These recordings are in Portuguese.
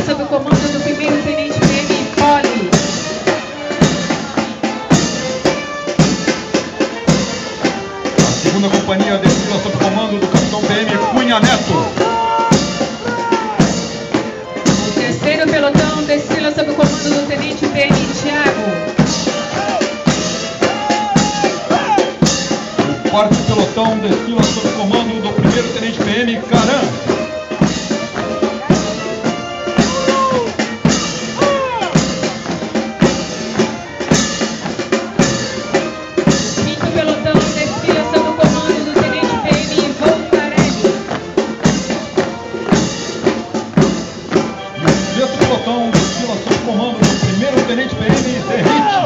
sob o comando do primeiro tenente PM Poli. A segunda companhia desfila sob o comando do capitão PM Cunha Neto. O terceiro pelotão desfila sob o comando do tenente PM Thiago. O quarto pelotão desfila sob o comando do primeiro tenente PM Caran. Quinto pelotão desfila sob o comando do tenente PM Voltarelli. E o sexto pelotão desfila sob o comando do primeiro tenente PM Derrite.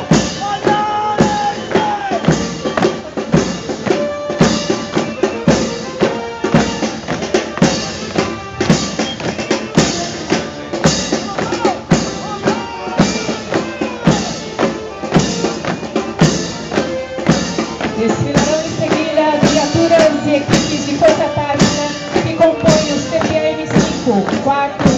Desfilarão em seguida viaturas e equipes de força tática que compõem o CPM 5, 4